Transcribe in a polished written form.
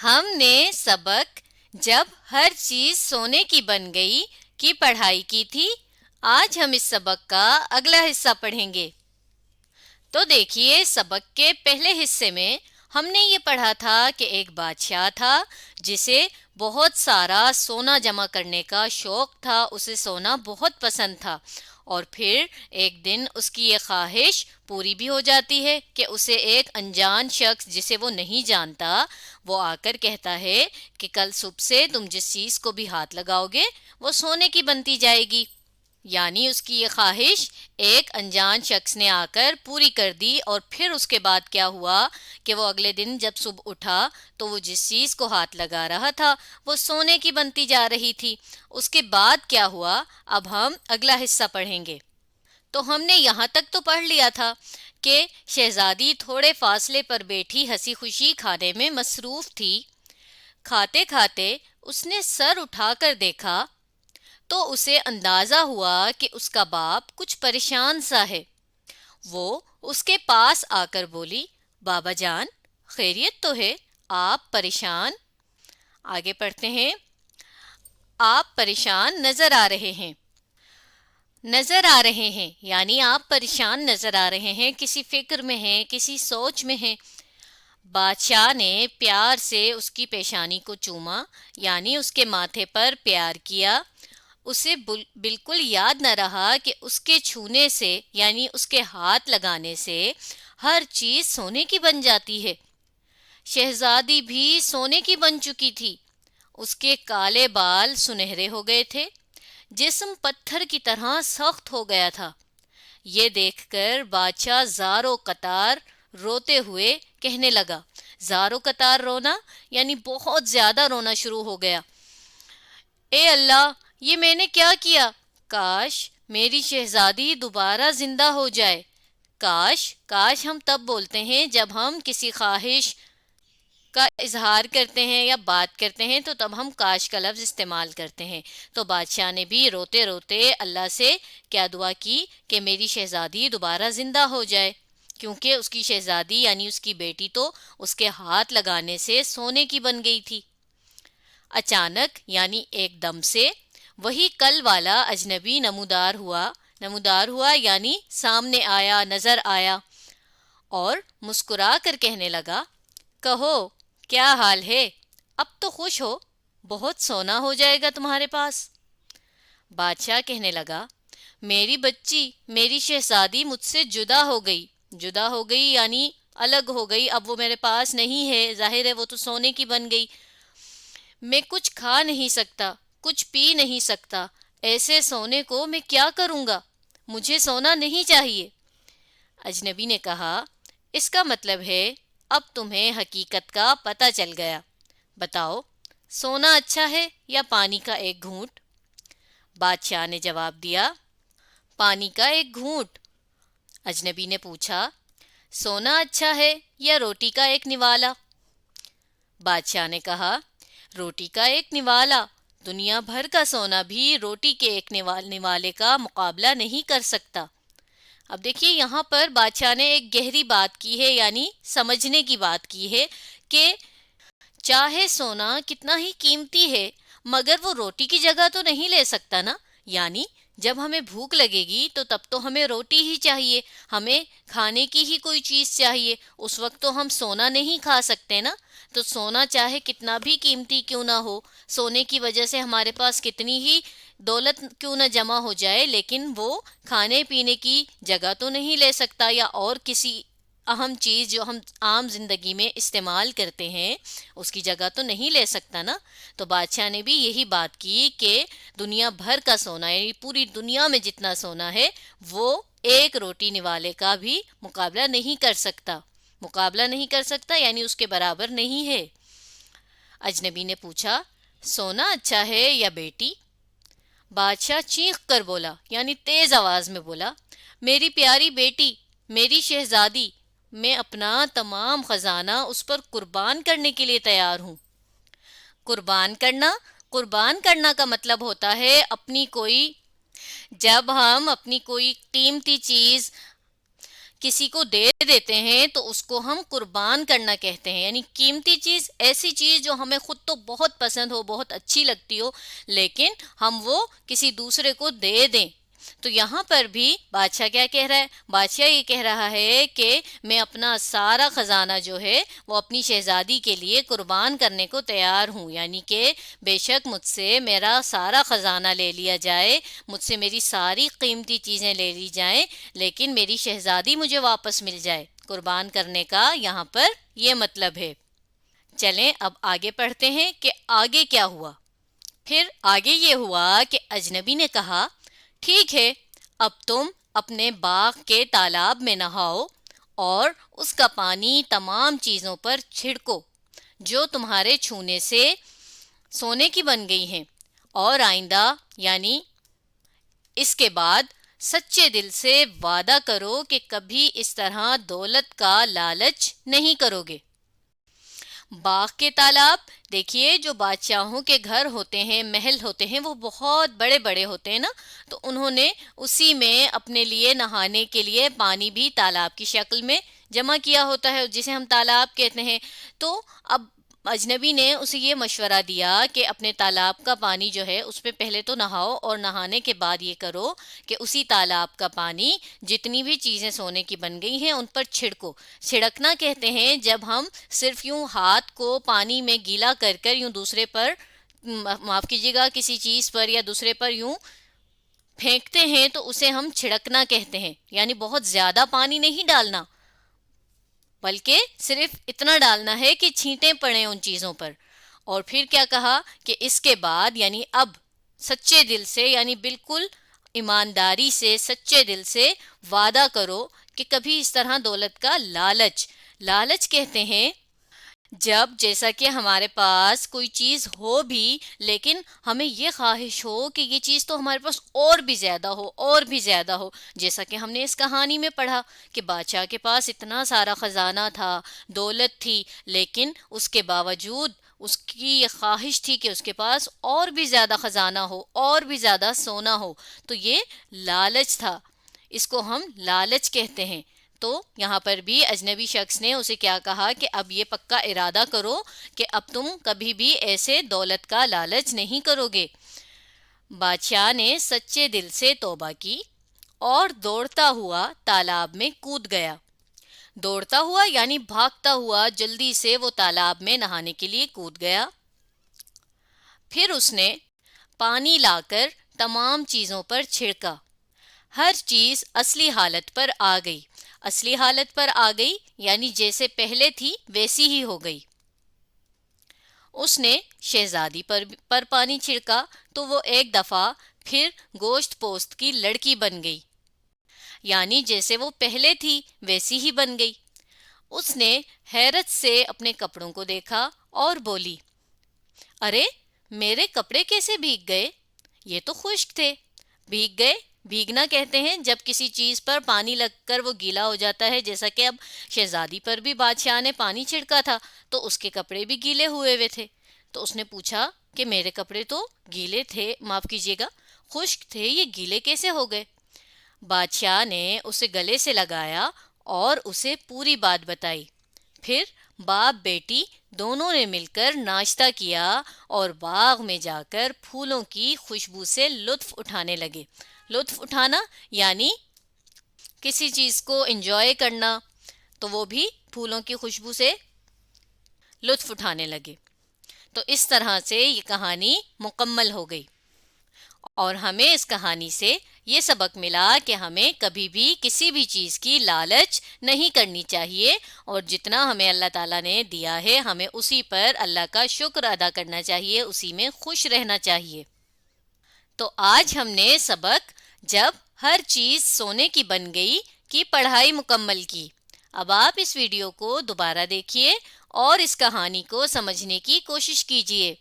ہم نے سبق جب ہر چیز سونے کی بن گئی کی پڑھائی کی تھی۔ آج ہم اس سبق کا اگلا حصہ پڑھیں گے۔ تو دیکھیے، سبق کے پہلے حصے میں ہم نے یہ پڑھا تھا کہ ایک بادشاہ تھا جسے بہت سارا سونا جمع کرنے کا شوق تھا، اسے سونا بہت پسند تھا، اور پھر ایک دن اس کی یہ خواہش پوری بھی ہو جاتی ہے کہ اسے ایک انجان شخص جسے وہ نہیں جانتا وہ آ کر کہتا ہے کہ کل صبح سے تم جس چیز کو بھی ہاتھ لگاؤ گے وہ سونے کی بنتی جائے گی۔ یعنی اس کی یہ خواہش ایک انجان شخص نے آ کر پوری کر دی، اور پھر اس کے بعد کیا ہوا کہ وہ اگلے دن جب صبح اٹھا تو وہ جس چیز کو ہاتھ لگا رہا تھا وہ سونے کی بنتی جا رہی تھی۔ اس کے بعد کیا ہوا، اب ہم اگلا حصہ پڑھیں گے۔ تو ہم نے یہاں تک تو پڑھ لیا تھا کہ شہزادی تھوڑے فاصلے پر بیٹھی ہنسی خوشی کھانے میں مصروف تھی۔ کھاتے کھاتے اس نے سر اٹھا کر دیکھا تو اسے اندازہ ہوا کہ اس کا باپ کچھ پریشان سا ہے۔ وہ اس کے پاس آ کر بولی، بابا جان، خیریت تو ہے؟ آپ پریشان؟ آگے پڑھتے ہیں۔ آپ پریشان نظر آ رہے ہیں۔ نظر آ رہے ہیں یعنی آپ پریشان نظر آ رہے ہیں، کسی فکر میں ہیں، کسی سوچ میں ہیں۔ بادشاہ نے پیار سے اس کی پیشانی کو چوما، یعنی اس کے ماتھے پر پیار کیا۔ اسے بالکل یاد نہ رہا کہ اس کے چھونے سے یعنی اس کے ہاتھ لگانے سے ہر چیز سونے کی بن جاتی ہے۔ شہزادی بھی سونے کی بن چکی تھی۔ اس کے کالے بال سنہرے ہو گئے تھے، جسم پتھر کی طرح سخت ہو گیا تھا۔ یہ دیکھ کر بادشاہ زاروں قطار روتے ہوئے کہنے لگا، زاروں قطار رونا یعنی بہت زیادہ رونا شروع ہو گیا، اے اللہ، یہ میں نے کیا کیا؟ کاش میری شہزادی دوبارہ زندہ ہو جائے۔ کاش ہم تب بولتے ہیں جب ہم کسی خواہش کا اظہار کرتے ہیں یا بات کرتے ہیں، تو تب ہم کاش کا لفظ استعمال کرتے ہیں۔ تو بادشاہ نے بھی روتے روتے اللہ سے کیا دعا کی کہ میری شہزادی دوبارہ زندہ ہو جائے، کیونکہ اس کی شہزادی یعنی اس کی بیٹی تو اس کے ہاتھ لگانے سے سونے کی بن گئی تھی۔ اچانک یعنی ایک دم سے وہی کل والا اجنبی نمودار ہوا یعنی سامنے آیا، نظر آیا، اور مسکرا کر کہنے لگا، کہو کیا حال ہے؟ اب تو خوش ہو، بہت سونا ہو جائے گا تمہارے پاس۔ بادشاہ کہنے لگا، میری بچی، میری شہزادی مجھ سے جدا ہو گئی یعنی الگ ہو گئی، اب وہ میرے پاس نہیں ہے، ظاہر ہے وہ تو سونے کی بن گئی۔ میں کچھ کھا نہیں سکتا، کچھ پی نہیں سکتا، ایسے سونے کو میں کیا کروں گا؟ مجھے سونا نہیں چاہیے۔ اجنبی نے کہا، اس کا مطلب ہے اب تمہیں حقیقت کا پتہ چل گیا۔ بتاؤ، سونا اچھا ہے یا پانی کا ایک گھونٹ؟ بادشاہ نے جواب دیا، پانی کا ایک گھونٹ۔ اجنبی نے پوچھا، سونا اچھا ہے یا روٹی کا ایک نوالا؟ بادشاہ نے کہا، روٹی کا ایک نوالا۔ دنیا بھر کا سونا بھی روٹی کے ایک نوالے کا مقابلہ نہیں کر سکتا۔ اب دیکھیے، یہاں پر بادشاہ نے ایک گہری بات کی ہے، یعنی سمجھنے کی بات کی ہے کہ چاہے سونا کتنا ہی قیمتی ہے مگر وہ روٹی کی جگہ تو نہیں لے سکتا نا۔ یعنی جب ہمیں بھوک لگے گی تو تب تو ہمیں روٹی ہی چاہیے، ہمیں کھانے کی ہی کوئی چیز چاہیے، اس وقت تو ہم سونا نہیں کھا سکتے نا۔ تو سونا چاہے کتنا بھی قیمتی کیوں نہ ہو، سونے کی وجہ سے ہمارے پاس کتنی ہی دولت کیوں نہ جمع ہو جائے، لیکن وہ کھانے پینے کی جگہ تو نہیں لے سکتا، یا اور کسی اہم چیز جو ہم عام زندگی میں استعمال کرتے ہیں اس کی جگہ تو نہیں لے سکتا نا۔ تو بادشاہ نے بھی یہی بات کی کہ دنیا بھر کا سونا یعنی پوری دنیا میں جتنا سونا ہے وہ ایک روٹی نوالے کا بھی مقابلہ نہیں کر سکتا یعنی اس کے برابر نہیں ہے۔ اجنبی نے پوچھا، سونا اچھا ہے یا بیٹی؟ بادشاہ چیخ کر بولا یعنی تیز آواز میں بولا، میری پیاری بیٹی، میری شہزادی، میں اپنا تمام خزانہ اس پر قربان کرنے کے لیے تیار ہوں۔ قربان کرنا کا مطلب ہوتا ہے جب ہم اپنی کوئی قیمتی چیز کسی کو دے دیتے ہیں تو اس کو ہم قربان کرنا کہتے ہیں، یعنی قیمتی چیز، ایسی چیز جو ہمیں خود تو بہت پسند ہو، بہت اچھی لگتی ہو، لیکن ہم وہ کسی دوسرے کو دے دیں۔ تو یہاں پر بھی بادشاہ کیا کہہ رہا ہے؟ بادشاہ یہ کہہ رہا ہے کہ میں اپنا سارا خزانہ جو ہے وہ اپنی شہزادی کے لیے قربان کرنے کو تیار ہوں، یعنی کہ بے شک مجھ سے میرا سارا خزانہ لے لیا جائے، مجھ سے میری ساری قیمتی چیزیں لے لی جائیں، لیکن میری شہزادی مجھے واپس مل جائے۔ قربان کرنے کا یہاں پر یہ مطلب ہے۔ چلیں اب آگے پڑھتے ہیں کہ آگے کیا ہوا۔ پھر آگے یہ ہوا کہ اجنبی نے کہا، ٹھیک ہے، اب تم اپنے باغ کے تالاب میں نہاؤ اور اس کا پانی تمام چیزوں پر چھڑکو جو تمہارے چھونے سے سونے کی بن گئی ہیں، اور آئندہ یعنی اس کے بعد سچے دل سے وعدہ کرو کہ کبھی اس طرح دولت کا لالچ نہیں کرو گے۔ باغ کے تالاب، دیکھیے جو بادشاہوں کے گھر ہوتے ہیں، محل ہوتے ہیں، وہ بہت بڑے بڑے ہوتے ہیں نا، تو انہوں نے اسی میں اپنے لیے نہانے کے لیے پانی بھی تالاب کی شکل میں جمع کیا ہوتا ہے، جسے ہم تالاب کہتے ہیں۔ تو اب اجنبی نے اسے یہ مشورہ دیا کہ اپنے تالاب کا پانی جو ہے اس پہ پہلے تو نہاؤ، اور نہانے کے بعد یہ کرو کہ اسی تالاب کا پانی جتنی بھی چیزیں سونے کی بن گئی ہیں ان پر چھڑکو۔ چھڑکنا کہتے ہیں جب ہم صرف یوں ہاتھ کو پانی میں گیلا کر کر یوں دوسرے پر، معاف کیجیے گا، کسی چیز پر یا دوسرے پر یوں پھینکتے ہیں تو اسے ہم چھڑکنا کہتے ہیں، یعنی بہت زیادہ پانی نہیں ڈالنا، بلکہ صرف اتنا ڈالنا ہے کہ چھینٹیں پڑیں ان چیزوں پر۔ اور پھر کیا کہا کہ اس کے بعد یعنی اب سچے دل سے، یعنی بالکل ایمانداری سے، سچے دل سے وعدہ کرو کہ کبھی اس طرح دولت کا لالچ کہتے ہیں جب جیسا کہ ہمارے پاس کوئی چیز ہو بھی لیکن ہمیں یہ خواہش ہو کہ یہ چیز تو ہمارے پاس اور بھی زیادہ ہو، اور بھی زیادہ ہو، جیسا کہ ہم نے اس کہانی میں پڑھا کہ بادشاہ کے پاس اتنا سارا خزانہ تھا، دولت تھی، لیکن اس کے باوجود اس کی یہ خواہش تھی کہ اس کے پاس اور بھی زیادہ خزانہ ہو، اور بھی زیادہ سونا ہو، تو یہ لالچ تھا، اس کو ہم لالچ کہتے ہیں۔ تو یہاں پر بھی اجنبی شخص نے اسے کیا کہا کہ اب یہ پکا ارادہ کرو کہ اب تم کبھی بھی ایسے دولت کا لالچ نہیں کرو گے۔ بادشاہ نے سچے دل سے توبہ کی اور دوڑتا ہوا تالاب میں کود گیا۔ دوڑتا ہوا یعنی بھاگتا ہوا جلدی سے وہ تالاب میں نہانے کے لیے کود گیا۔ پھر اس نے پانی لا کر تمام چیزوں پر چھڑکا، ہر چیز اصلی حالت پر آ گئی۔ اصلی حالت پر آ گئی یعنی جیسے پہلے تھی ویسی ہی ہو گئی۔ اس نے شہزادی پر پانی چھڑکا تو وہ ایک دفعہ پھر گوشت پوست کی لڑکی بن گئی، یعنی جیسے وہ پہلے تھی ویسی ہی بن گئی۔ اس نے حیرت سے اپنے کپڑوں کو دیکھا اور بولی، ارے میرے کپڑے کیسے بھیگ گئے؟ یہ تو خشک تھے۔ بھیگ گئے، بھیگنا کہتے ہیں جب کسی چیز پر پانی لگ کر وہ گیلا ہو جاتا ہے، جیسا کہ اب شہزادی پر بھی بادشاہ نے پانی چھڑکا تھا تو اس کے کپڑے بھی گیلے ہوئے ہوئے تھے۔ تو اس نے پوچھا کہ میرے کپڑے تو گیلے تھے، معاف کیجیے گا، خشک تھے، یہ گیلے کیسے ہو گئے؟ بادشاہ نے اسے گلے سے لگایا اور اسے پوری بات بتائی۔ پھر باپ بیٹی دونوں نے مل کر ناشتہ کیا اور باغ میں جا کر پھولوں کی خوشبو سے لطف اٹھانے لگے۔ لطف اٹھانا یعنی کسی چیز کو انجوائے کرنا، تو وہ بھی پھولوں کی خوشبو سے لطف اٹھانے لگے۔ تو اس طرح سے یہ کہانی مکمل ہو گئی، اور ہمیں اس کہانی سے یہ سبق ملا کہ ہمیں کبھی بھی کسی بھی چیز کی لالچ نہیں کرنی چاہیے، اور جتنا ہمیں اللہ تعالیٰ نے دیا ہے ہمیں اسی پر اللہ کا شکر ادا کرنا چاہیے، اسی میں خوش رہنا چاہیے۔ تو آج ہم نے سبق جب ہر چیز سونے کی بن گئی کی پڑھائی مکمل کی۔ اب آپ اس ویڈیو کو دوبارہ دیکھیے اور اس کہانی کو سمجھنے کی کوشش کیجیے۔